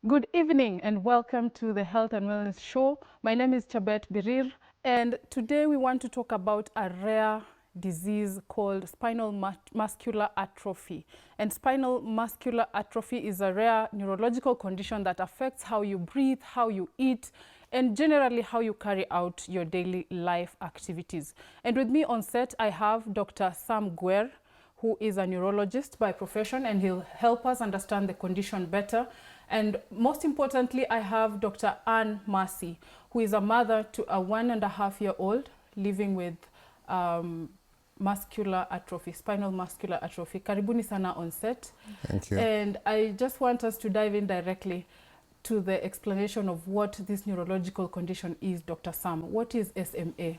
Good evening and welcome to the Health and Wellness Show. My name is Chabet Birir, and today we want to talk about a rare disease called spinal muscular atrophy. And spinal muscular atrophy is a rare neurological condition that affects how you breathe, how you eat, and generally how you carry out your daily life activities. And with me on set, I have Dr. Sam Guer, who is a neurologist by profession, and he'll help us understand the condition better. And most importantly, I have Dr. Ann Massey, who is a mother to a 1.5-year-old living with muscular atrophy, spinal muscular atrophy. Karibuni sana on set. Thank you. And I just want us to dive in directly to the explanation of what this neurological condition is, Dr. Sam. What is SMA?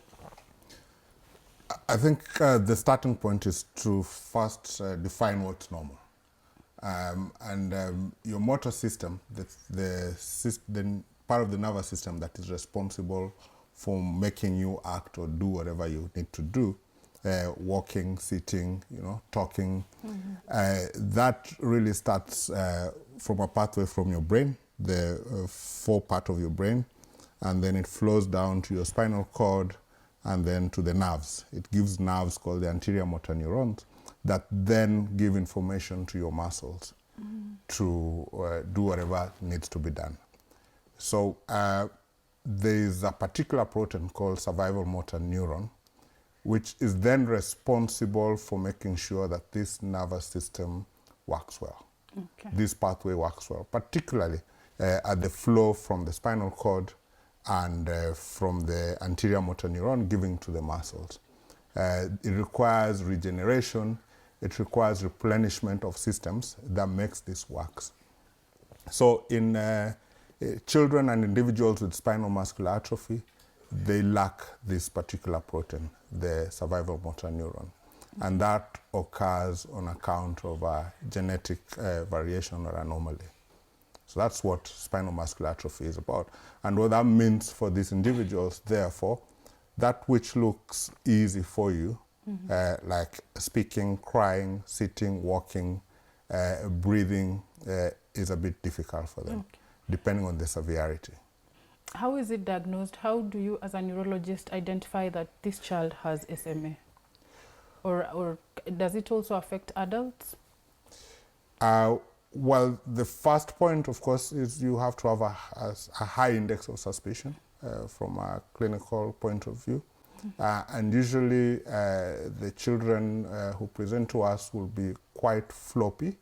I think the starting point is to first define what's normal. Your motor system, the part of the nervous system that is responsible for making you act or do whatever you need to do, walking, sitting, talking, that really starts from a pathway from your brain, the forepart of your brain, and then it flows down to your spinal cord and then to the nerves. It gives nerves called the anterior motor neurons that then give information to your muscles to do whatever needs to be done. So there is a particular protein called survival motor neuron, which is then responsible for making sure that this nervous system works well. Okay. This pathway works well, particularly at the flow from the spinal cord and from the anterior motor neuron giving to the muscles. It requires regeneration, it requires replenishment of systems that makes this works. So in children and individuals with spinal muscular atrophy, they lack this particular protein, the survival motor neuron. And that occurs on account of a genetic variation or anomaly. So that's what spinal muscular atrophy is about. And what that means for these individuals, therefore, that which looks easy for you, like speaking, crying, sitting, walking, breathing, is a bit difficult for them, depending on the severity. How is it diagnosed? How do you, as a neurologist, identify that this child has SMA? Or does it also affect adults? Well, the first point, of course, is you have to have a high index of suspicion from a clinical point of view. And usually the children who present to us will be quite floppy.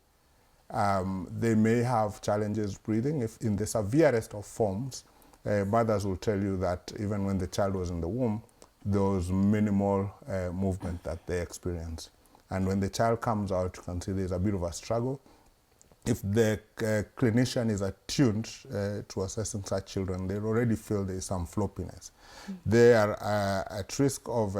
They may have challenges breathing. If in the severest of forms, mothers will tell you that even when the child was in the womb, there was minimal movement that they experience. And when the child comes out, you can see there's a bit of a struggle. If the clinician is attuned to assessing such children, they already feel there is some floppiness. They are at risk of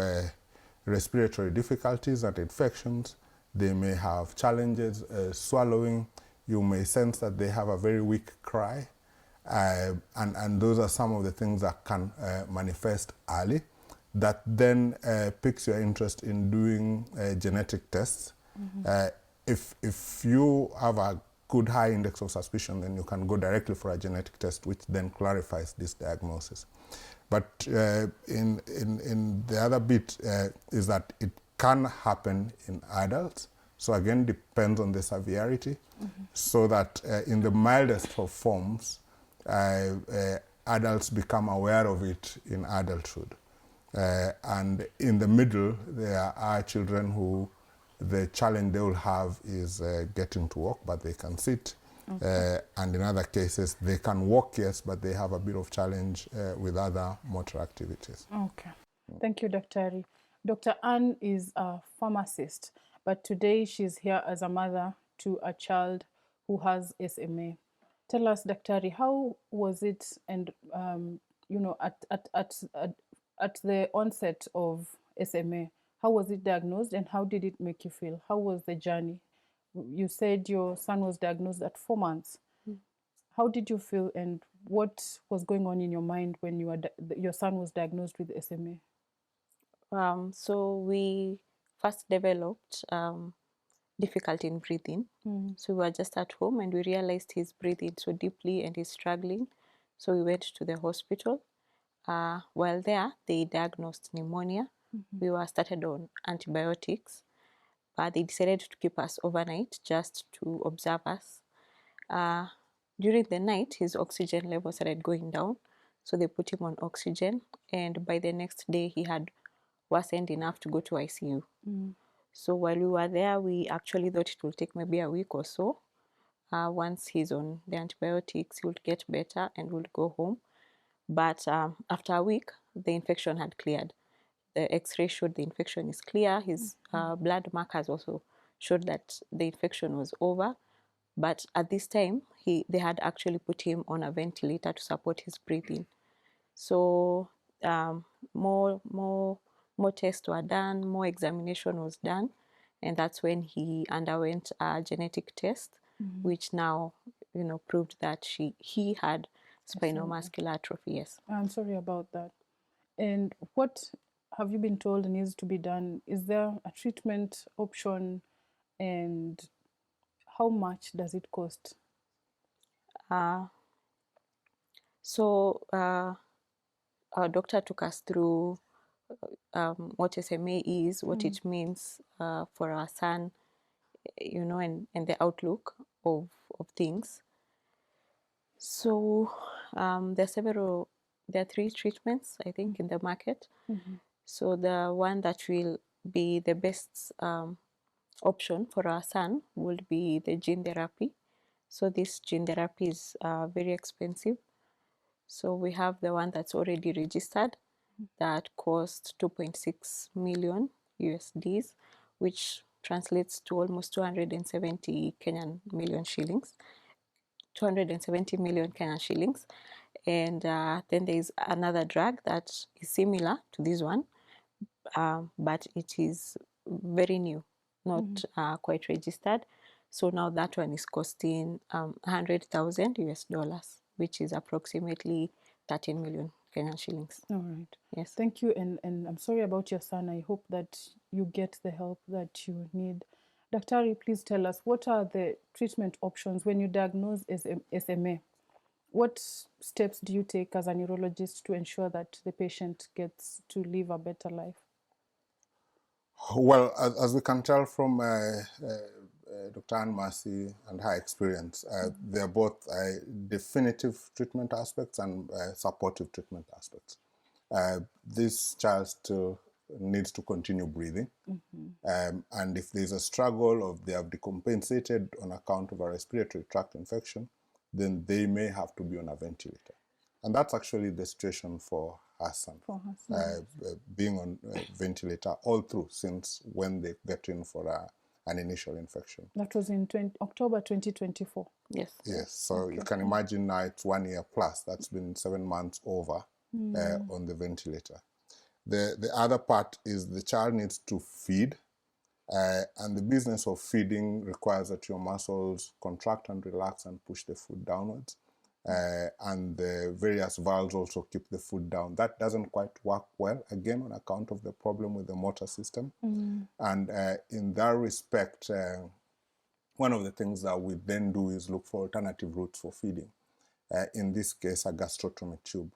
respiratory difficulties and infections. They may have challenges swallowing. You may sense that they have a very weak cry. And those are some of the things that can manifest early. That then piques your interest in doing genetic tests. If you have a good high index of suspicion, then you can go directly for a genetic test, which then clarifies this diagnosis. But in the other bit is that it can happen in adults. So again, depends on the severity. So that in the mildest of forms, adults become aware of it in adulthood. And in the middle, there are children who the challenge they will have is getting to walk, but they can sit. And in other cases, they can walk, yes, but they have a bit of challenge with other motor activities. Okay. Thank you, Dr. Ari. Dr. Ann is a pharmacist, but today she's here as a mother to a child who has SMA. Tell us, Dr. Ari, how was it, and at the onset of SMA, how was it diagnosed and how did it make you feel? How was the journey? You said your son was diagnosed at 4 months. How did you feel, and what was going on in your mind when your son was diagnosed with SMA? So we first developed difficulty in breathing. So we were just at home and we realized he's breathing so deeply and he's struggling. So we went to the hospital. While there, they diagnosed pneumonia. We were started on antibiotics, but they decided to keep us overnight just to observe us. During the night, his oxygen level started going down, so they put him on oxygen, and by the next day, he had worsened enough to go to ICU. So while we were there, we actually thought it will take maybe a week or so. Once he's on the antibiotics, he would get better and would go home. But after a week, the infection had cleared. The X-ray showed the infection is clear. His blood markers also showed that the infection was over. But at this time, they had actually put him on a ventilator to support his breathing. So more tests were done, more examination was done, and that's when he underwent a genetic test, which now proved that he had spinal muscular atrophy. Yes. I'm sorry about that. And what have you been told needs to be done? Is there a treatment option, and how much does it cost? So our doctor took us through what SMA is, what it means for our son, and the outlook of things. So there are 3 treatments, I think, in the market. So the one that will be the best option for our son would be the gene therapy. So this gene therapy is very expensive. So we have the one that's already registered that costs 2.6 million USDs, which translates to almost 270 Kenyan million shillings. 270 million Kenyan shillings. And then there is another drug that is similar to this one, but it is very new, not quite registered. So now that one is costing 100,000 US dollars, which is approximately 13 million Kenyan shillings. All right. Yes. Thank you. And I'm sorry about your son. I hope that you get the help that you need. Daktari, please tell us, what are the treatment options when you diagnose SMA? What steps do you take as a neurologist to ensure that the patient gets to live a better life? Well, as we can tell from Dr. Anne Massey and her experience, they're both definitive treatment aspects and supportive treatment aspects. This child still needs to continue breathing. And if there's a struggle or they have decompensated on account of a respiratory tract infection, then they may have to be on a ventilator. And that's actually the situation for Hassan, being on a ventilator all through since when they get in for an initial infection. That was in October 2024. Yes. Yes, so you can imagine now it's 1 year plus. That's been 7 months over on the ventilator. The other part is the child needs to feed, and the business of feeding requires that your muscles contract and relax and push the food downwards. And the various valves also keep the food down. That doesn't quite work well, again, on account of the problem with the motor system. And in that respect, one of the things that we then do is look for alternative routes for feeding. In this case, a gastrostomy tube,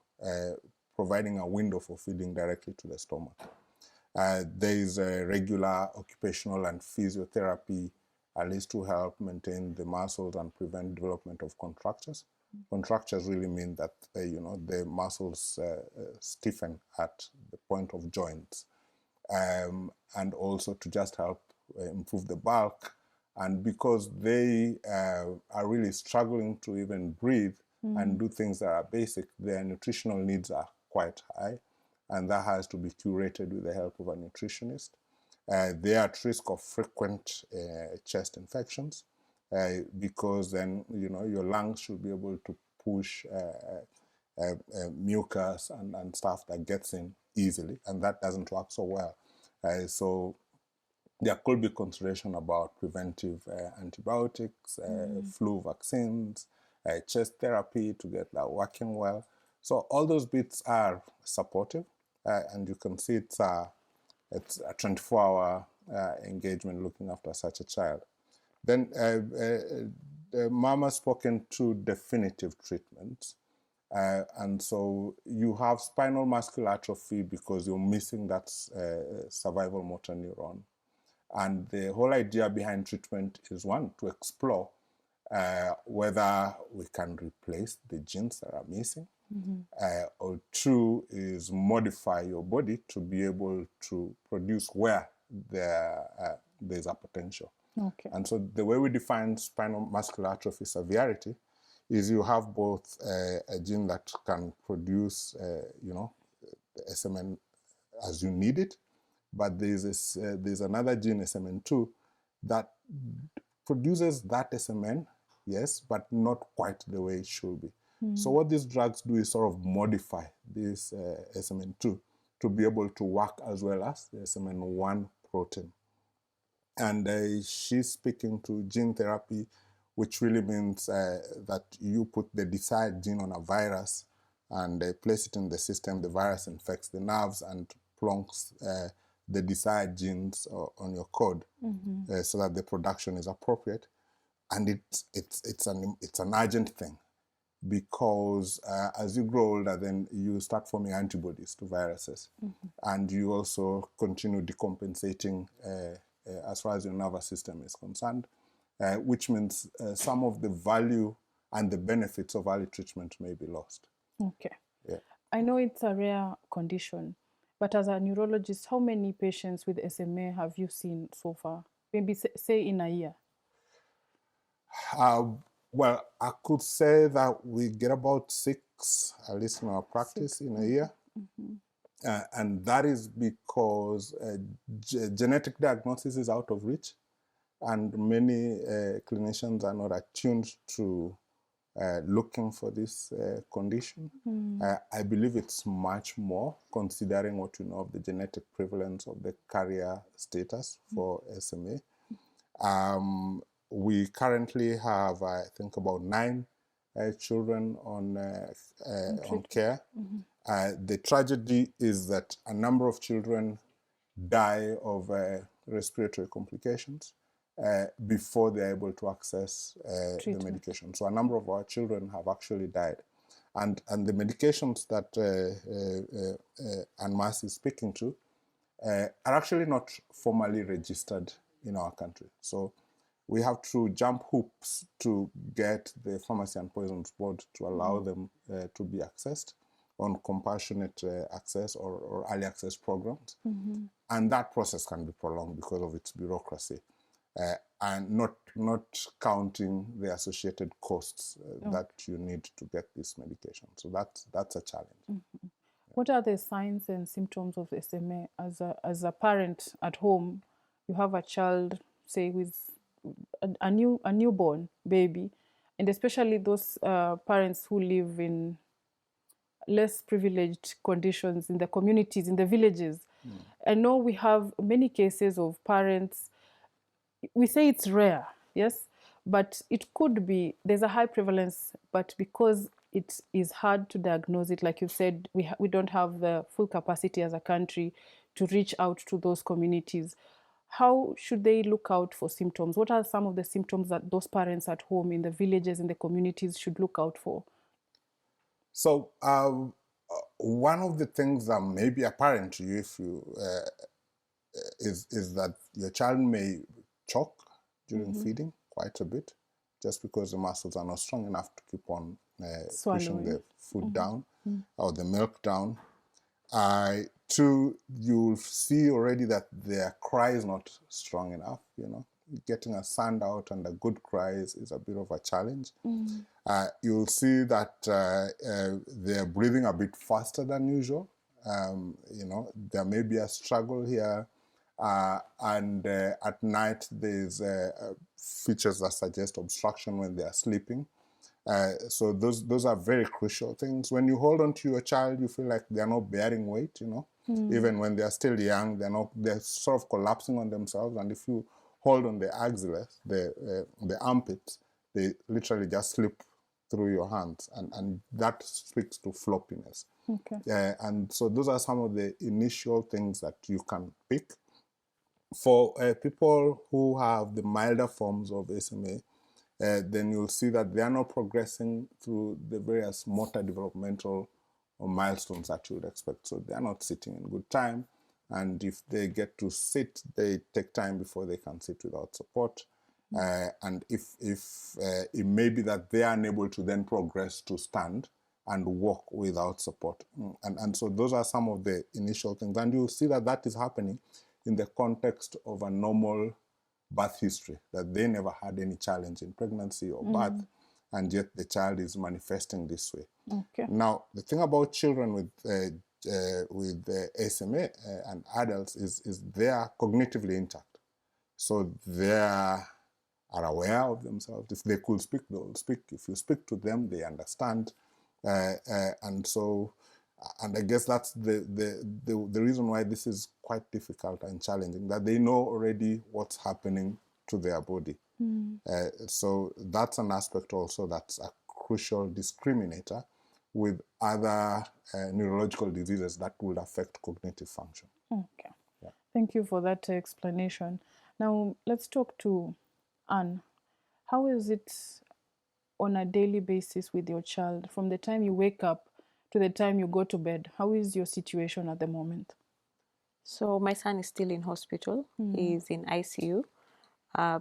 providing a window for feeding directly to the stomach. There is a regular occupational and physiotherapy, at least to help maintain the muscles and prevent development of contractures. Contractures really mean that the muscles stiffen at the point of joints, and also to just help improve the bulk. And because they are really struggling to even breathe and do things that are basic, their nutritional needs are quite high, and that has to be curated with the help of a nutritionist. They are at risk of frequent chest infections, because then your lungs should be able to push mucus and stuff that gets in easily, and that doesn't work so well. So there could be consideration about preventive antibiotics, flu vaccines, chest therapy to get that working well. So all those bits are supportive, and you can see it's a 24-hour engagement looking after such a child. Then Mama spoken to definitive treatments. And so you have spinal muscular atrophy because you're missing that survival motor neuron. And the whole idea behind treatment is, one, to explore whether we can replace the genes that are missing, or two, is modify your body to be able to produce where there's a potential. Okay. And so the way we define spinal muscular atrophy severity is you have both a gene that can produce, SMN as you need it, but there's another gene, SMN2, that produces that SMN, yes, but not quite the way it should be. So what these drugs do is sort of modify this SMN2 to be able to work as well as the SMN1 protein. And she's speaking to gene therapy, which really means that you put the desired gene on a virus and place it in the system. The virus infects the nerves and plonks the desired genes on your code, so that the production is appropriate. And it's an urgent thing, because as you grow older, then you start forming antibodies to viruses, and you also continue decompensating as far as your nervous system is concerned, which means some of the value and the benefits of early treatment may be lost. Okay. Yeah. I know it's a rare condition, but as a neurologist, how many patients with SMA have you seen so far? Maybe say in a year. Well, I could say that we get about 6, at least in our practice, in a year. And that is because genetic diagnosis is out of reach, and many clinicians are not attuned to looking for this condition. I believe it's much more, considering what you know of the genetic prevalence of the carrier status for SMA. We currently have, I think, about 9 children on care. The tragedy is that a number of children die of respiratory complications before they're able to access the medication. So a number of our children have actually died. And the medications that Anne-Marcy is speaking to are actually not formally registered in our country. So we have to jump hoops to get the Pharmacy and Poisons Board to allow them to be accessed on compassionate access or early access programs. And that process can be prolonged because of its bureaucracy, and not counting the associated costs that you need to get this medication. So that's a challenge. What are the signs and symptoms of SMA? As a parent at home, you have a child, say, with a newborn baby, and especially those parents who live in less privileged conditions in the communities, in the villages. I know we have many cases of parents, we say it's rare, yes, but it could be, there's a high prevalence, but because it is hard to diagnose it, like you said, we don't have the full capacity as a country to reach out to those communities. How should they look out for symptoms? What are some of the symptoms that those parents at home in the villages, in the communities should look out for? So one of the things that may be apparent to you if you is that your child may choke during feeding quite a bit, just because the muscles are not strong enough to keep on pushing the food down or the milk down. 2, you'll see already that their cry is not strong enough. Getting a sound out and a good cry is a bit of a challenge. You'll see that they're breathing a bit faster than usual. There may be a struggle here. And at night, there's features that suggest obstruction when they are sleeping. So those are very crucial things. When you hold on to your child, you feel like they're not bearing weight, Even when they're still young, they're sort of collapsing on themselves. And if you hold on the axillae, the armpits, they literally just slip through your hands. And that speaks to floppiness. Okay. And so those are some of the initial things that you can pick. For people who have the milder forms of SMA, then you'll see that they are not progressing through the various motor developmental milestones that you would expect. So they are not sitting in good time. And if they get to sit, they take time before they can sit without support. And if it may be that they are unable to then progress to stand and walk without support. And so those are some of the initial things. And you'll see that that is happening in the context of a normal birth history, that they never had any challenge in pregnancy or birth, and yet the child is manifesting this way. Okay. Now, the thing about children with SMA and adults is they are cognitively intact. So they are aware of themselves. If they could speak, they will speak. If you speak to them, they understand. And so, and I guess that's the reason why this is quite difficult and challenging, that they know already what's happening to their body. So that's an aspect also that's a crucial discriminator with other neurological diseases that would affect cognitive function. Okay. Yeah. Thank you for that explanation. Now, let's talk to Anne. How is it on a daily basis with your child, from the time you wake up to the time you go to bed? How is your situation at the moment? So my son is still in hospital. He's in ICU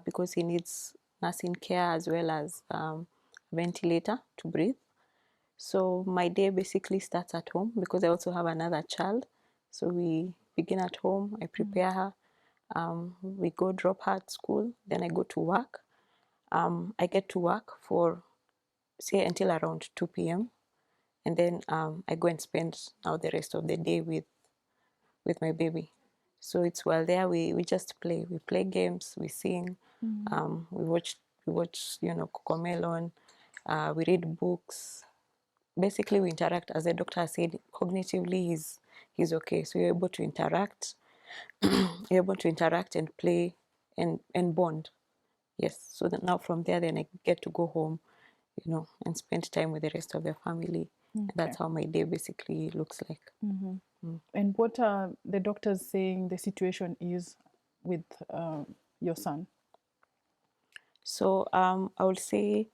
because he needs nursing care as well as ventilator to breathe. So my day basically starts at home because I also have another child. So we begin at home. I prepare her. We go drop her at school. Then I go to work. I get to work for, say, until around 2 p.m. And then I go and spend now the rest of the day with my baby. So it's while there we just play. We play games. We sing. We watch Cocomelon. We read books. Basically, we interact. As the doctor said, cognitively he's okay. So you're able to interact. You're able to interact and play and bond. Yes. So that now from there, then I get to go home, and spend time with the rest of the family. Okay. And that's how my day basically looks like. And what are the doctors saying the situation is with your son? So I would say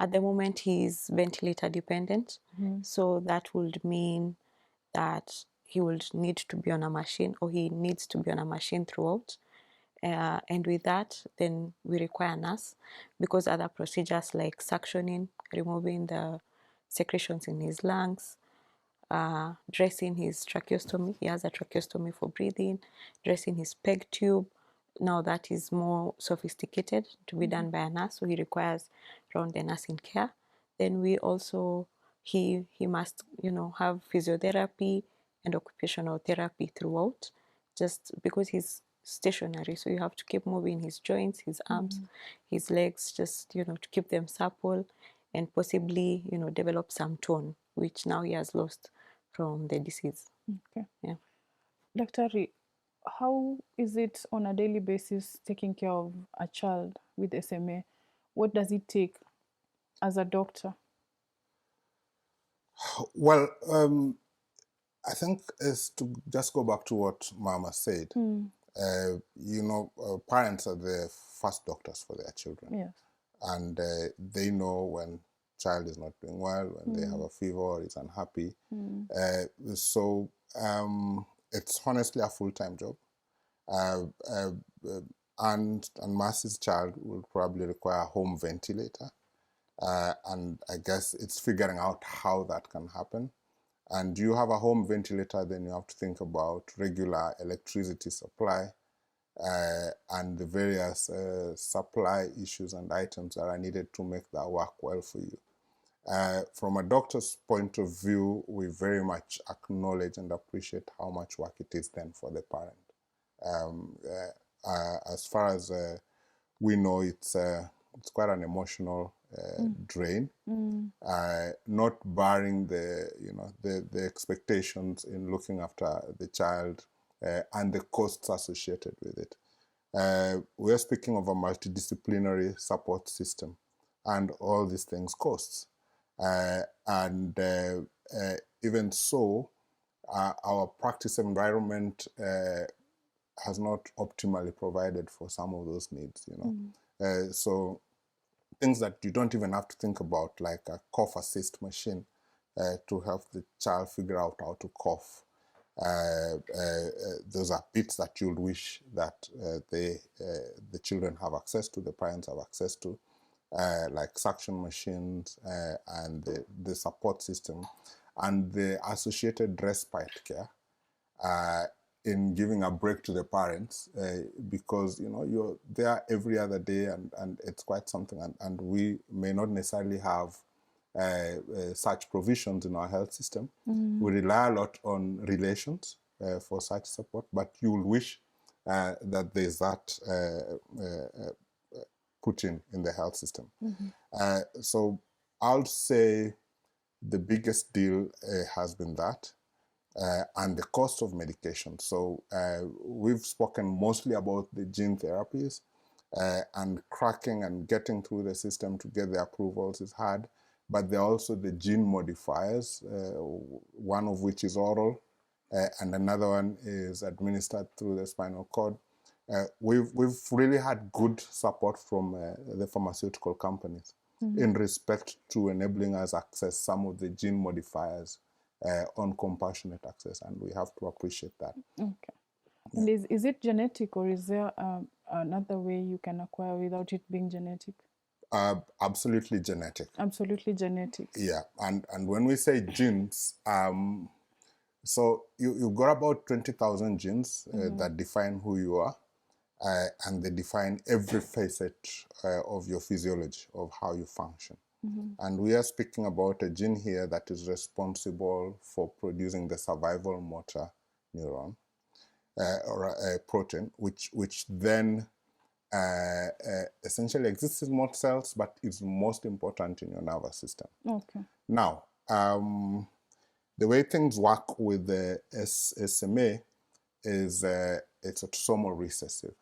at the moment he's ventilator dependent. So that would mean that he will need to be on a machine, or he needs to be on a machine throughout. And with that, then we require a nurse, because other procedures like suctioning, removing the secretions in his lungs, dressing his tracheostomy. He has a tracheostomy for breathing, dressing his PEG tube. Now that is more sophisticated to be done by a nurse, so he requires around the nursing care. Then we also, he must, have physiotherapy and occupational therapy throughout, just because he's stationary. So you have to keep moving his joints, his arms, his legs, just, to keep them supple and possibly, develop some tone, which now he has lost from the disease. Okay. Yeah. Dr. How is it on a daily basis taking care of a child with SMA? What does it take as a doctor? Well, I think is to just go back to what Mama said. Parents are the first doctors for their children. Yes. And they know when child is not doing well, when they have a fever or is unhappy. So it's honestly a full-time job. And Mercy's child will probably require a home ventilator. And I guess it's figuring out how that can happen. And you have a home ventilator, then you have to think about regular electricity supply and the various supply issues and items that are needed to make that work well for you. From a doctor's point of view, we very much acknowledge and appreciate how much work it is then for the parent. As far as we know, it's quite an emotional drain, not barring the expectations in looking after the child and the costs associated with it. We're speaking of a multidisciplinary support system, and all these things costs. And even so, our practice environment has not optimally provided for some of those needs, you know. So things that you don't even have to think about, like a cough assist machine to help the child figure out how to cough. Those are bits that you'd wish that the children have access to, the parents have access to, like suction machines and the support system and the associated respite care in giving a break to the parents because, you know, you're there every other day and it's quite something, and we may not necessarily have such provisions in our health system. We rely a lot on relations for such support, but you will wish that there's that put in the health system. So I'll say the biggest deal has been that. And the cost of medication. So we've spoken mostly about the gene therapies and cracking and getting through the system to get the approvals is hard. But there are also the gene modifiers, one of which is oral, and another one is administered through the spinal cord. We've really had good support from the pharmaceutical companies in respect to enabling us access some of the gene modifiers on compassionate access, and we have to appreciate that. Okay. Yeah. And is it genetic, or is there another way you can acquire without it being genetic? Absolutely genetic. Absolutely genetic. Yeah, and when we say genes, so you've got about 20,000 genes that define who you are, and they define every facet of your physiology, of how you function. And we are speaking about a gene here that is responsible for producing the survival motor neuron, or a protein, which then essentially exists in most cells, but is most important in your nervous system. Okay. Now, the way things work with the SMA is it's autosomal recessive,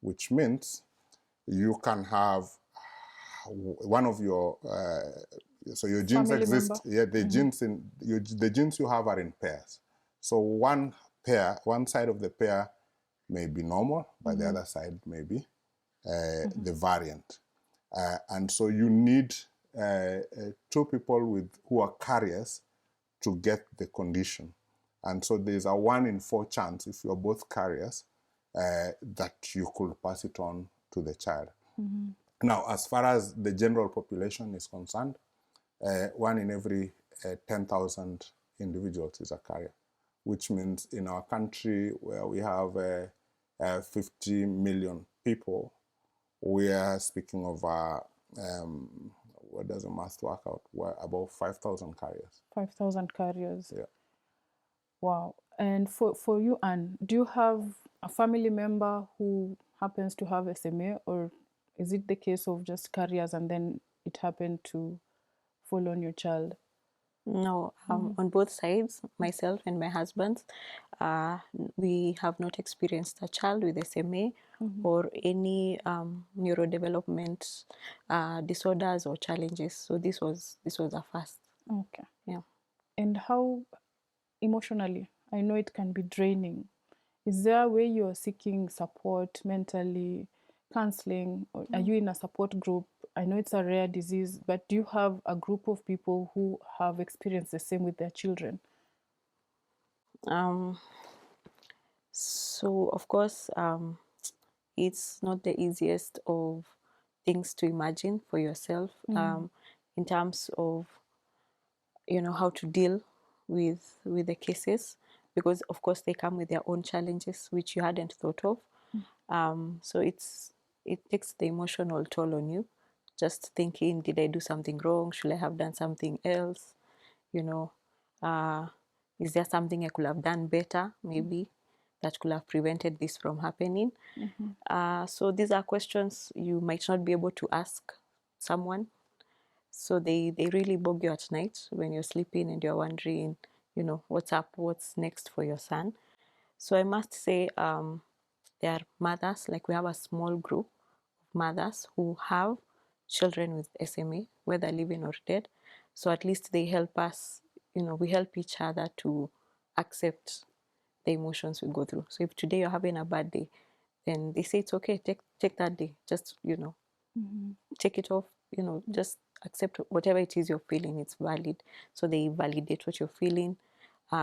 which means you can have one of your so your genes Family exist. member. Yeah, the genes in the genes you have are in pairs. So one side of the pair may be normal, but the other side may be the variant, and so you need two people who are carriers to get the condition. And so there's a 1 in 4 chance, if you're both carriers, that you could pass it on to the child. Now, as far as the general population is concerned, 1 in every 10,000 individuals is a carrier, which means in our country, where we have 50 million people, we are speaking of, what does the math work out? We're about 5,000 carriers. 5,000 carriers. Yeah. Wow. And for you, Anne, do you have a family member who happens to have SMA, or is it the case of just carriers and then it happened to fall on your child? No, on both sides, myself and my husband, we have not experienced a child with SMA or any neurodevelopment disorders or challenges. So this was a first. Okay. Yeah. And how emotionally? I know it can be draining. Is there a way you're seeking support mentally, counseling, or are you in a support group? I know it's a rare disease, but do you have a group of people who have experienced the same with their children? So of course, it's not the easiest of things to imagine for yourself in terms of, you know, how to deal with the cases, because of course they come with their own challenges which you hadn't thought of. So it takes the emotional toll on you, just thinking, did I do something wrong? Should I have done something else? You know, is there something I could have done better, maybe, that could have prevented this from happening? So these are questions you might not be able to ask someone. So they really bug you at night when you're sleeping and you're wondering, you know, what's up, what's next for your son. So I must say, there are mothers, like we have a small group of mothers who have children with SMA, whether living or dead. So at least they help us, you know, we help each other to accept the emotions we go through. So if today you're having a bad day, then they say it's okay, take that day, just take it off, just accept whatever it is you're feeling, it's valid. So they validate what you're feeling.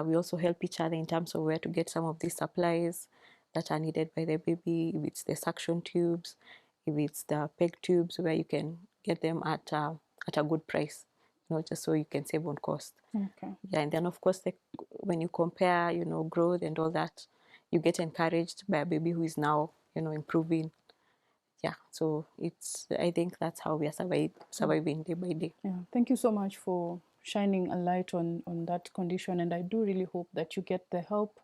We also help each other in terms of where to get some of these supplies that are needed by the baby, if it's the suction tubes, if it's the peg tubes, where you can get them at a good price, just so you can save on cost. Okay. Yeah, and then of course, when you compare, growth and all that, you get encouraged by a baby who is now, improving. Yeah, so I think that's how we are surviving day by day. Yeah, thank you so much for shining a light on that condition, and I do really hope that you get the help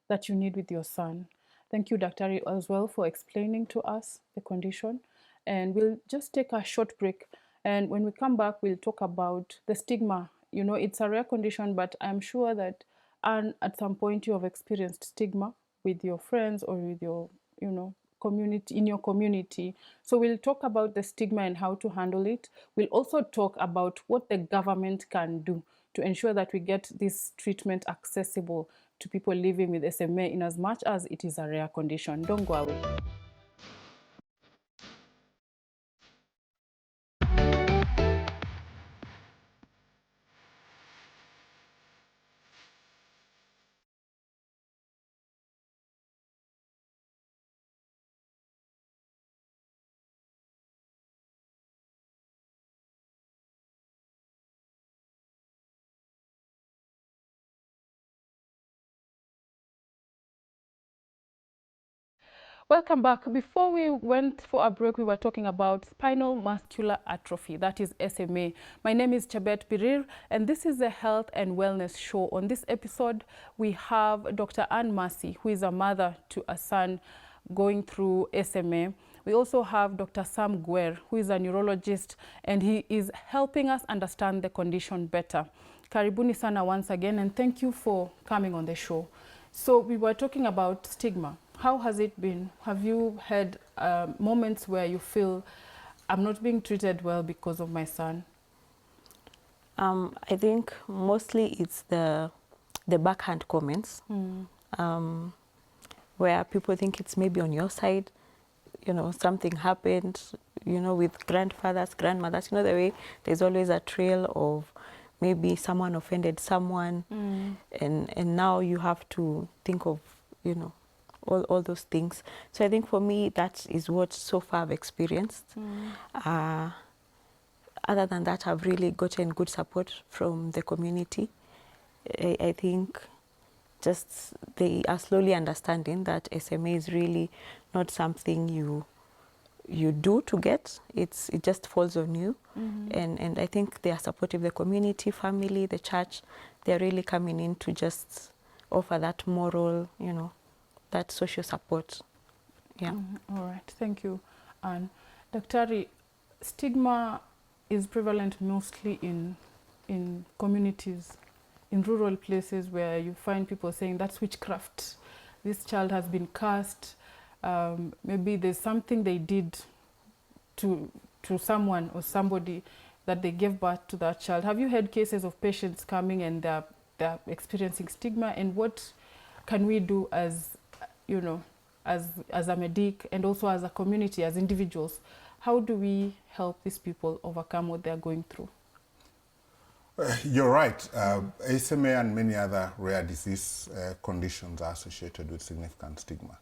that you need with your son. Thank you, Dr. as well, for explaining to us the condition. And we'll just take a short break. And when we come back, we'll talk about the stigma. It's a rare condition, but I'm sure that at some point you have experienced stigma with your friends or with your, community, in your community. So we'll talk about the stigma and how to handle it. We'll also talk about what the government can do to ensure that we get this treatment accessible to people living with SMA, in as much as it is a rare condition. Don't go away. Welcome back. Before we went for a break, we were talking about spinal muscular atrophy, that is SMA. My name is Chabet Birir, and this is the Health and Wellness Show. On this episode, we have Dr. Anne Mercy, who is a mother to a son going through SMA. We also have Dr. Sam Guer, who is a neurologist, and he is helping us understand the condition better. Karibuni sana once again, and thank you for coming on the show. So we were talking about stigma. How has it been? Have you had moments where you feel, I'm not being treated well because of my son? I think mostly it's the backhand comments, where people think it's maybe on your side. Something happened, with grandfathers, grandmothers. The way there's always a trail of maybe someone offended someone, and now you have to think of, all those things. So I think for me, that is what so far I've experienced. Other than that, I've really gotten good support from the community. I think just they are slowly understanding that SMA is really not something you do to get. It just falls on you. And I think they are supportive. The community, family, the church, they're really coming in to just offer that moral, that social support. Yeah. All right, thank you. And Daktari, stigma is prevalent mostly in communities, in rural places, where you find people saying that's witchcraft. This child has been cursed. Maybe there's something they did to someone or somebody that they gave birth to that child. Have you had cases of patients coming and they're experiencing stigma, and what can we do as, as a medic and also as a community, as individuals? How do we help these people overcome what they're going through? You're right. SMA and many other rare disease conditions are associated with significant stigma.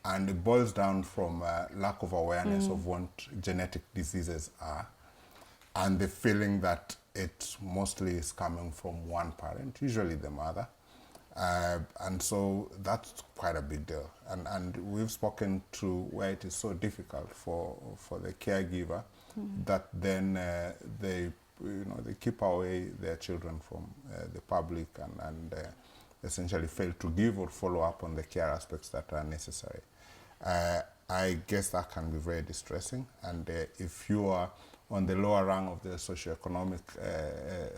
And it boils down from lack of awareness of what genetic diseases are, and the feeling that it mostly is coming from one parent, usually the mother. And so that's quite a big deal. And we've spoken to where it is so difficult for the caregiver that then they keep away their children from the public and essentially fail to give or follow up on the care aspects that are necessary. I guess that can be very distressing, and if you are on the lower rung of the socioeconomic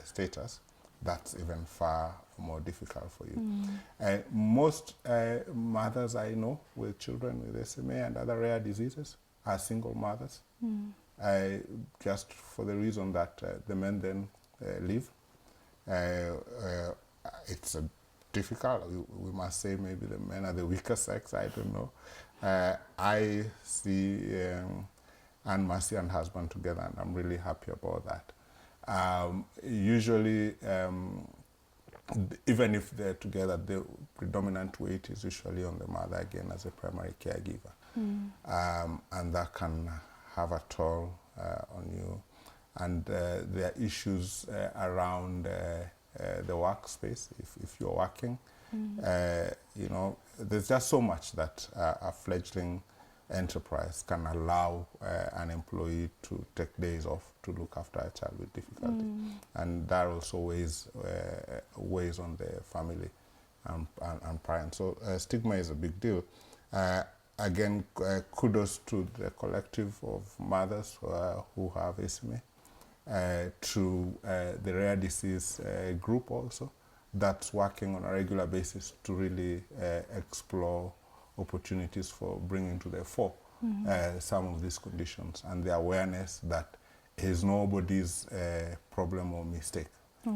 status, that's even far more difficult for you. Most mothers I know with children with SMA and other rare diseases are single mothers, just for the reason that the men then leave. It's difficult. We must say maybe the men are the weaker sex, I don't know. I see Anne Mercy and husband together, and I'm really happy about that. Usually, even if they're together, the predominant weight is usually on the mother again as a primary caregiver. And that can have a toll on you. And there are issues around the workspace. If you're working, you know, there's just so much that a fledgling enterprise can allow an employee to take days off to look after a child with difficulty. And that also weighs on the family and parents. So stigma is a big deal. Again, kudos to the collective of mothers who have SMA, to the rare disease group also, that's working on a regular basis to really explore opportunities for bringing to the fore some of these conditions, and the awareness that is nobody's problem or mistake.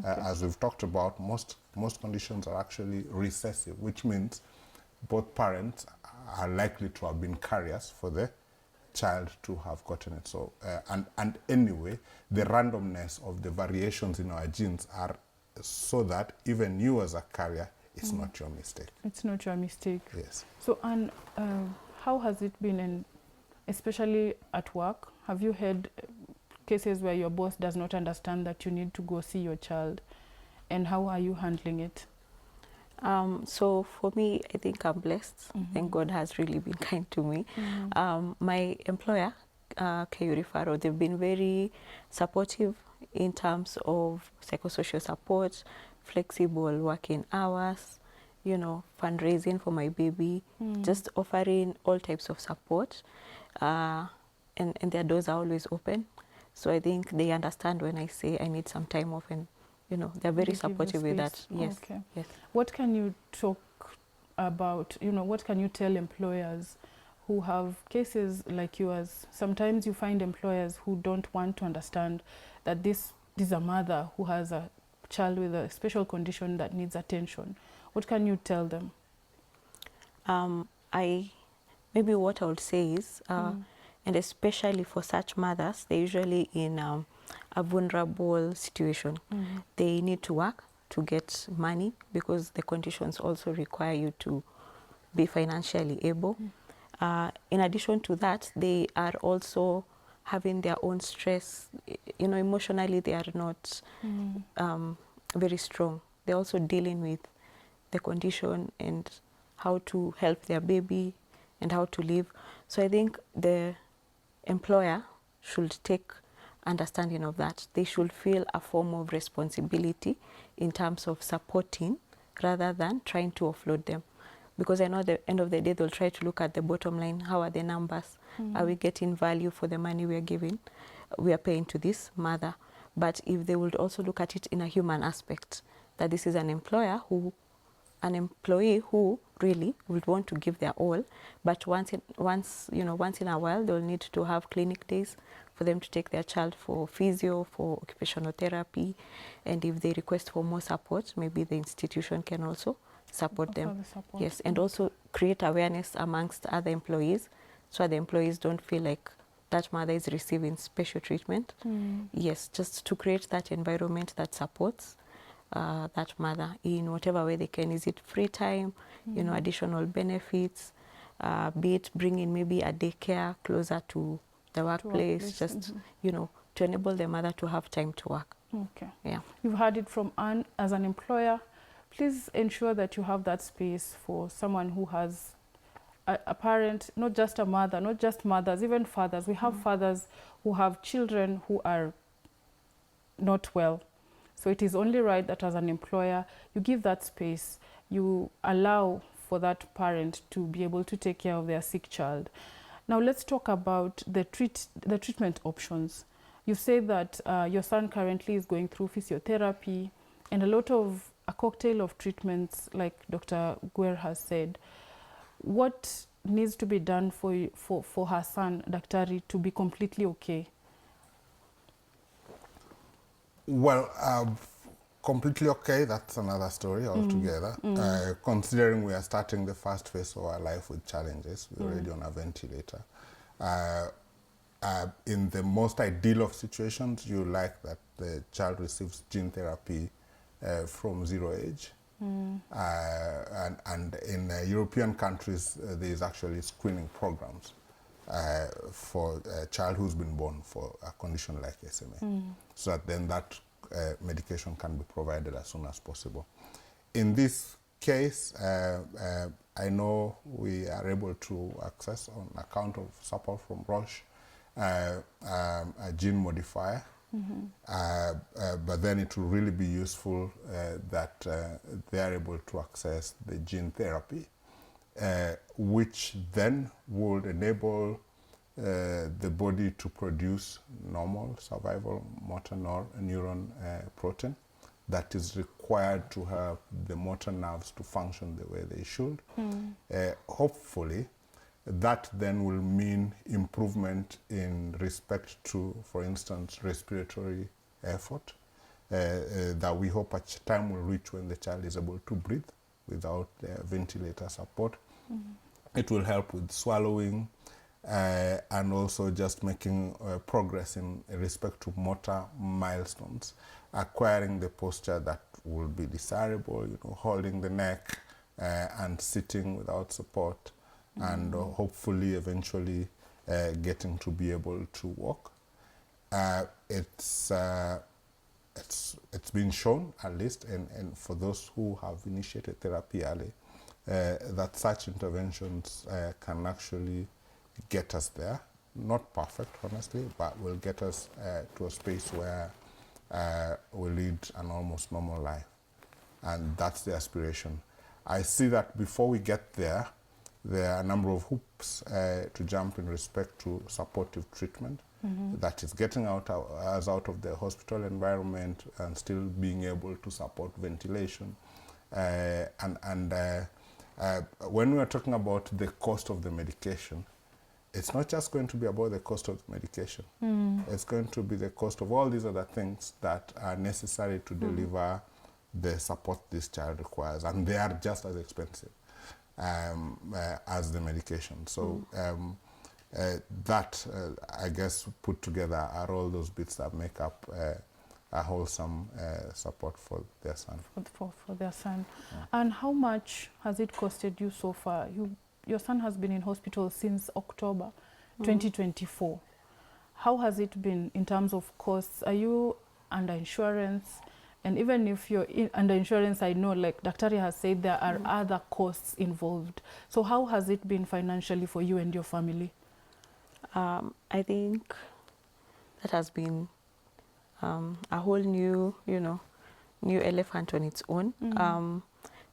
As we've talked about, most conditions are actually recessive, which means both parents are likely to have been carriers for the child to have gotten it. So, and anyway, the randomness of the variations in our genes are so that even you as a carrier, it's not your mistake. It's not your mistake. Yes. So, and how has it been, especially at work? Have you had cases where your boss does not understand that you need to go see your child, and how are you handling it? So for me, I think I'm blessed. And God has really been kind to me. My employer, KU Referral, they've been very supportive in terms of psychosocial support, flexible working hours, you know, fundraising for my baby, just offering all types of support. And their doors are always open. So I think they understand when I say I need some time off, and you know, they're very supportive with that. Yes. Okay. Yes. What can you talk about, you know, what can you tell employers who have cases like yours? Sometimes you find employers who don't want to understand that this is a mother who has a child with a special condition that needs attention. What can you tell them? Maybe what I would say is, and especially for such mothers, they're usually in a vulnerable situation. They need to work to get money because the conditions also require you to be financially able. In addition to that, they are also having their own stress. You know, emotionally they are not very strong. They're also dealing with the condition and how to help their baby and how to live. So I think the employer should take understanding of that. They should feel a form of responsibility in terms of supporting rather than trying to offload them. Because I know at the end of the day, they'll try to look at the bottom line. How are the numbers? Are we getting value for the money we are giving? We are paying to this mother. But if they would also look at it in a human aspect, that this is an employee who really would want to give their all, but once in a while they'll need to have clinic days for them to take their child for physio, for occupational therapy, and if they request for more support, maybe the institution can also support them. Yes, and also create awareness amongst other employees, so the employees don't feel like that mother is receiving special treatment. Yes, just to create that environment that supports that mother in whatever way they can. Is it free time, you know, additional benefits, be it bringing maybe a daycare closer to the workplace, just, you know, to enable the mother to have time to work. Okay. Yeah. You've heard it from Anne. As an employer, please ensure that you have that space for someone who has a parent, not just a mother, not just mothers, even fathers. We have fathers who have children who are not well. So it is only right that as an employer, you give that space, you allow for that parent to be able to take care of their sick child. Now let's talk about the treatment options. You say that your son currently is going through physiotherapy and a cocktail of treatments, like Dr. Guer has said. What needs to be done for her son, Daktari, to be completely okay? Well, Completely okay, that's another story altogether. Considering we are starting the first phase of our life with challenges, we're already on a ventilator. In the most ideal of situations, you like that the child receives gene therapy from 0 age. And in European countries, there is actually screening programs for a child who's been born for a condition like SMA, so that then that medication can be provided as soon as possible. In this case, I know we are able to access, on account of support from Roche, a gene modifier, but then it will really be useful that they are able to access the gene therapy, which then would enable the body to produce normal survival motor neuron protein that is required to help the motor nerves to function the way they should. Hopefully, that then will mean improvement in respect to, for instance, respiratory effort, that we hope a time will reach when the child is able to breathe without ventilator support. It will help with swallowing, and also just making progress in respect to motor milestones, acquiring the posture that will be desirable, holding the neck and sitting without support, and hopefully eventually getting to be able to walk. It's been shown, at least, and for those who have initiated therapy early, that such interventions can actually get us there. Not perfect, honestly, but will get us to a space where we lead an almost normal life. And that's the aspiration. I see that before we get there, there are a number of hoops to jump in respect to supportive treatment. That is getting us out of the hospital environment and still being able to support ventilation. When we are talking about the cost of the medication, it's not just going to be about the cost of the medication. It's going to be the cost of all these other things that are necessary to deliver the support this child requires, and they are just as expensive as the medication. So I guess, put together are all those bits that make up a wholesome support for their son. For their son. And how much has it costed you so far? Your son has been in hospital since October 2024. How has it been in terms of costs? Are you under insurance? And even if you're under insurance, I know, like Daktari has said, there are other costs involved. So how has it been financially for you and your family? I think that has been a whole new, new elephant on its own.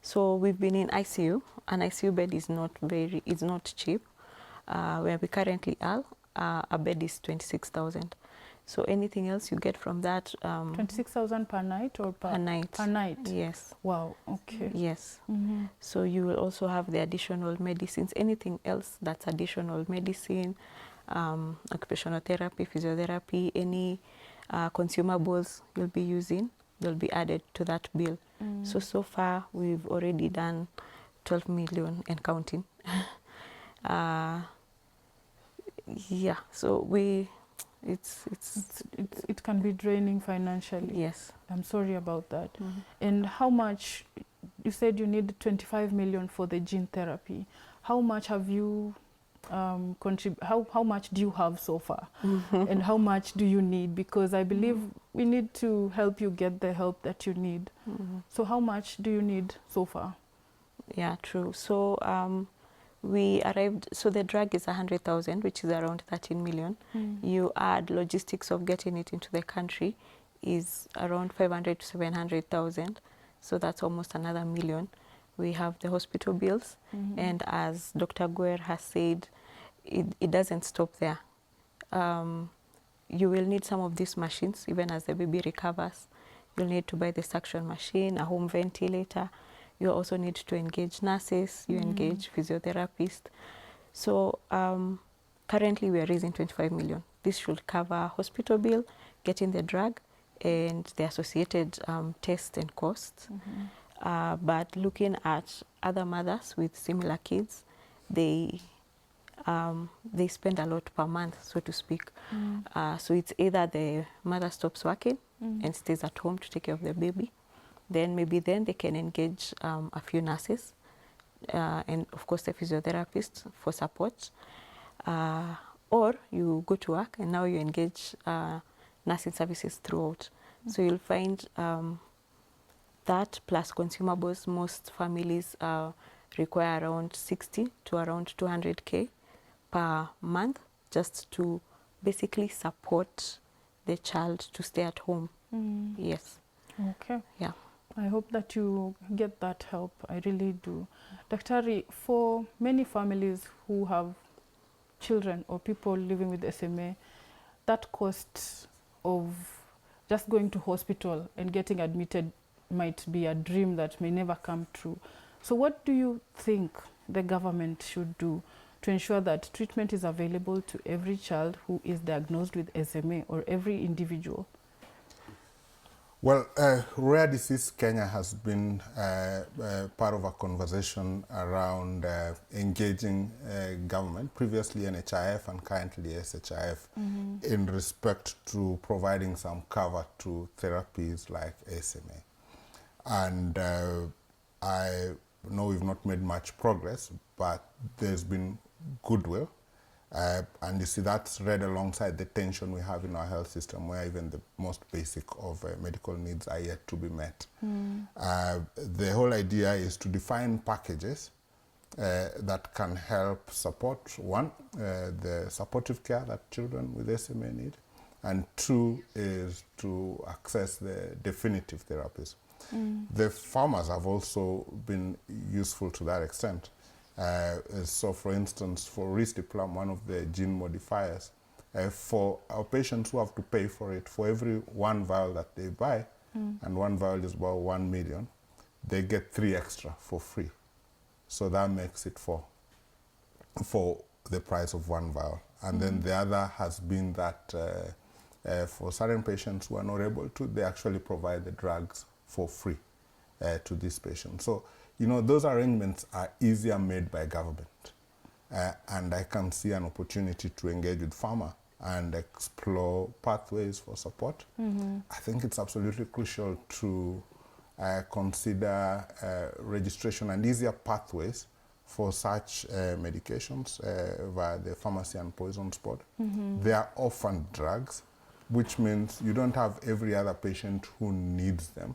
So we've been in ICU. An ICU bed is not cheap. Where we currently are, a bed is 26,000. So anything else you get from that? 26,000 per night or per night? Per night. Yes. Wow. Okay. Yes. So you will also have the additional medicines. Anything else that's additional medicine, occupational therapy, physiotherapy, any consumables you'll be using, they'll be added to that bill. So far we've already done 12 million and counting. Yeah. So it can be draining financially. Yes. I'm sorry about that. And how much, you said you need 25 million for the gene therapy. How much have you how much do you have so far? And how much do you need? Because I believe we need to help you get the help that you need. So how much do you need so far? Yeah, true. So we arrived, so the drug is 100,000, which is around 13 million. You add logistics of getting it into the country is around 500 to 700,000. So that's almost another million. We have the hospital bills. And as Dr. Guer has said, it doesn't stop there. You will need some of these machines, even as the baby recovers. You'll need to buy the suction machine, a home ventilator. You also need to engage nurses, you engage physiotherapists. So currently we are raising 25 million. This should cover hospital bill, getting the drug, and the associated tests and costs. But looking at other mothers with similar kids, they spend a lot per month, so to speak. So it's either the mother stops working and stays at home to take care of the baby. Then maybe then they can engage a few nurses and of course the physiotherapist for support. Or you go to work and now you engage nursing services throughout. So you'll find that plus consumables, most families require around 60 to around 200K per month just to basically support the child to stay at home. Yes. Okay. Yeah. I hope that you get that help. I really do. Daktari, for many families who have children or people living with SMA, that cost of just going to hospital and getting admitted might be a dream that may never come true. So what do you think the government should do to ensure that treatment is available to every child who is diagnosed with SMA or every individual? Well, Rare Disease Kenya has been part of a conversation around engaging government, previously NHIF and currently SHIF, in respect to providing some cover to therapies like SMA. And I know we've not made much progress, but there's been goodwill. And you see that's read alongside the tension we have in our health system, where even the most basic of medical needs are yet to be met. The whole idea is to define packages that can help support, one, the supportive care that children with SMA need, and two is to access the definitive therapies. The farmers have also been useful to that extent. So for instance, for risdiplam, one of the gene modifiers, for our patients who have to pay for it, for every one vial that they buy, and one vial is about 1 million, they get 3 extra for free. So that makes it for the price of one vial. And then the other has been that for certain patients who are not able to, they actually provide the drugs for free to these patients. So, you know, those arrangements are easier made by government. And I can see an opportunity to engage with pharma and explore pathways for support. I think it's absolutely crucial to consider registration and easier pathways for such medications via the Pharmacy and Poisons Board. They are orphan drugs, which means you don't have every other patient who needs them.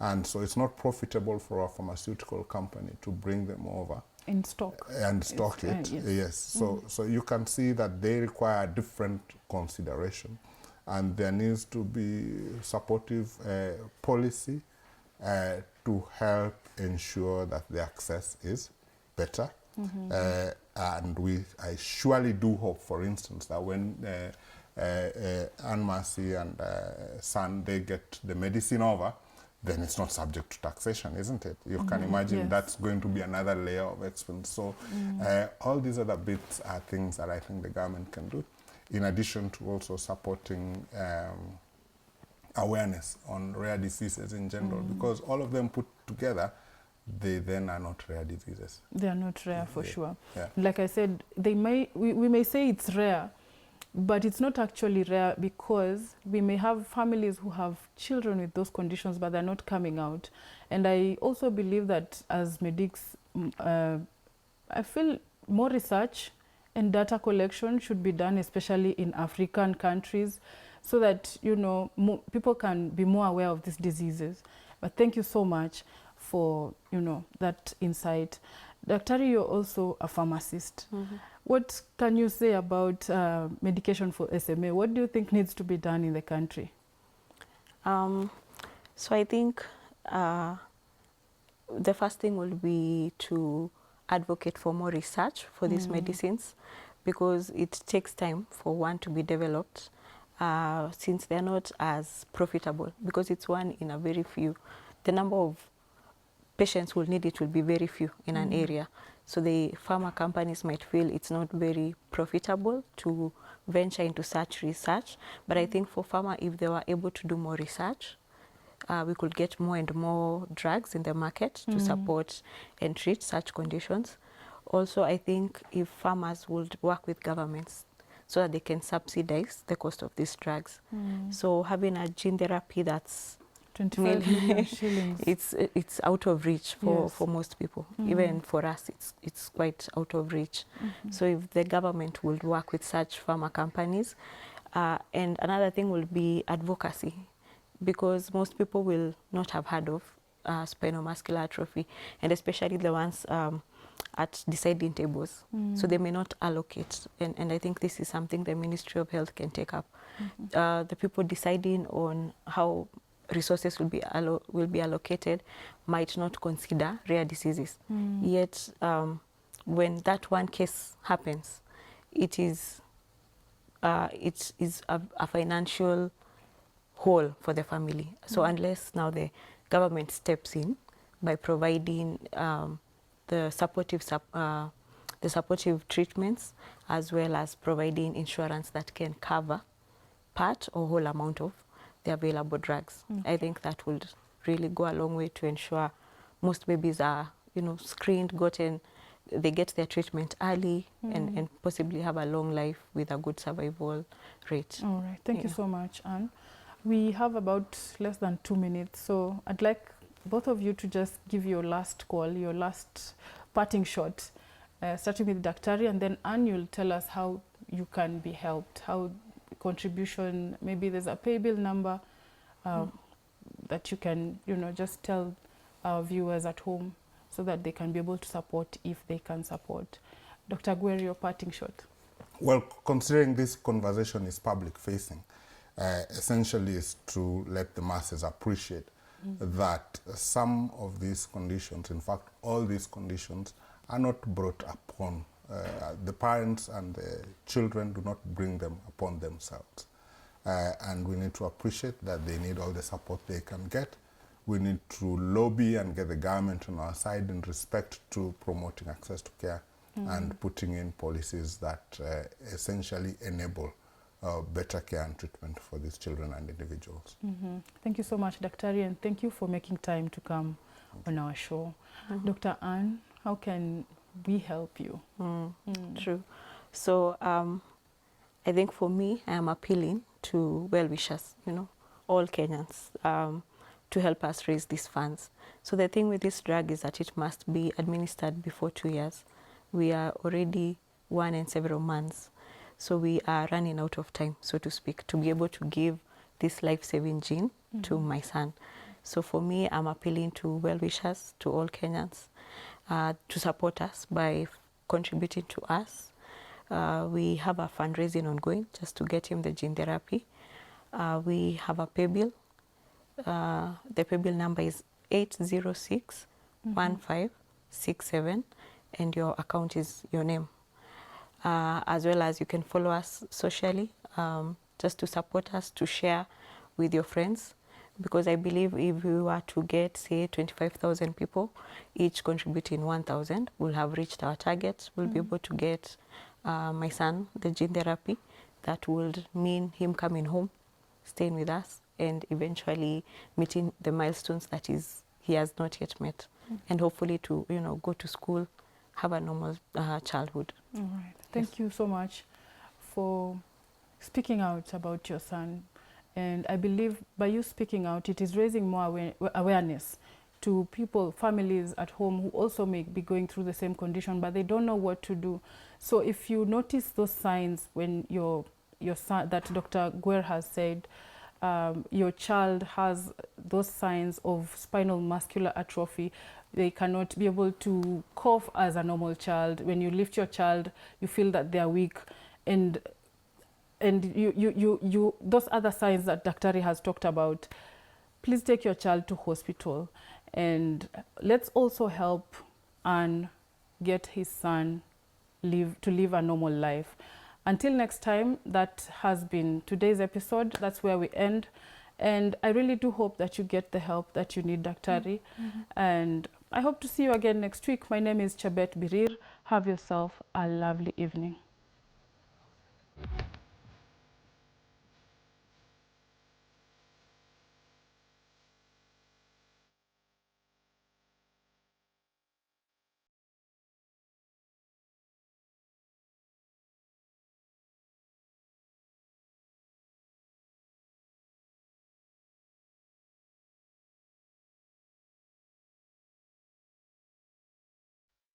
And so it's not profitable for a pharmaceutical company to bring them over. In stock. And stock it, yes. So you can see that they require different consideration. And there needs to be supportive policy to help ensure that the access is better. And I surely do hope, for instance, that when Anne Mercy and Son, they get the medicine over, then it's not subject to taxation, isn't it? You can imagine that's going to be another layer of expense. So all these other bits are things that I think the government can do, in addition to also supporting awareness on rare diseases in general, because all of them put together, they then are not rare diseases. They are not rare for sure. Yeah. Like I said, we may say it's rare, but it's not actually rare, because we may have families who have children with those conditions, but they're not coming out. And I also believe that as medics, I feel more research and data collection should be done, especially in African countries, so that, you know, people can be more aware of these diseases. But thank you so much for, you know, that insight. Daktari, you're also a pharmacist. What can you say about medication for SMA? What do you think needs to be done in the country? So I think the first thing will be to advocate for more research for these medicines, because it takes time for one to be developed, since they're not as profitable, because it's one in a very few. The number of patients who will need it will be very few in an area. So the pharma companies might feel it's not very profitable to venture into such research. But I think for pharma, if they were able to do more research, we could get more and more drugs in the market to support and treat such conditions. Also, I think if farmers would work with governments so that they can subsidize the cost of these drugs. So having a gene therapy that's 25 million shillings. It's out of reach for, Yes. for most people. Even for us, it's quite out of reach. So if the government would work with such pharma companies, and another thing will be advocacy, because most people will not have heard of spinal muscular atrophy, and especially the ones at deciding tables. So they may not allocate, and I think this is something the Ministry of Health can take up. The people deciding on how resources will be allocated might not consider rare diseases. Yet, when that one case happens, it is a financial hole for the family. So unless now the government steps in by providing the supportive treatments, as well as providing insurance that can cover part or whole amount of the available drugs. I think that would really go a long way to ensure most babies are, screened, they get their treatment early, and possibly have a long life with a good survival rate. All right. Thank you so much, Anne. We have about less than 2 minutes, so I'd like both of you to just give your last call, your last parting shot, starting with Daktari, and then Anne, you'll tell us how you can be helped, how contribution, maybe there's a pay bill number that you can, just tell our viewers at home so that they can be able to support if they can support. Dr. Gwer, your parting shot. Well, considering this conversation is public facing, essentially is to let the masses appreciate that some of these conditions, in fact, all these conditions are not brought upon the parents, and the children do not bring them upon themselves. And we need to appreciate that they need all the support they can get. We need to lobby and get the government on our side in respect to promoting access to care and putting in policies that essentially enable better care and treatment for these children and individuals. Thank you so much, Daktari, and thank you for making time to come on our show. Dr. Anne, how can we help you? True. So I think for me, I am appealing to well-wishers, all Kenyans, to help us raise these funds. So the thing with this drug is that it must be administered before 2 years. We are already 1 and several months. So we are running out of time, so to speak, to be able to give this life-saving gene to my son. So for me, I'm appealing to well-wishers, to all Kenyans, to support us by contributing to us. We have a fundraising ongoing just to get him the gene therapy. We have a pay bill. The pay bill number is 806-1567, and your account is your name. As well as you can follow us socially, just to support us, to share with your friends, because I believe if we were to get, say, 25,000 people, each contributing 1,000, we'll have reached our target. We'll be able to get my son the gene therapy. That would mean him coming home, staying with us, and eventually meeting the milestones that he has not yet met, and hopefully to go to school, have a normal childhood. All right. Thank you so much for speaking out about your son. And I believe by you speaking out, it is raising more awareness to people, families at home who also may be going through the same condition, but they don't know what to do. So if you notice those signs when your son, that Dr. Gwer has said, your child has those signs of spinal muscular atrophy, they cannot be able to cough as a normal child. When you lift your child, you feel that they are weak, and you those other signs that Daktari has talked about, please take your child to hospital, and let's also help and get his son to live a normal life. Until next time, that has been today's episode. That's where we end. And I really do hope that you get the help that you need, Daktari. And I hope to see you again next week. My name is Chabet Birir. Have yourself a lovely evening.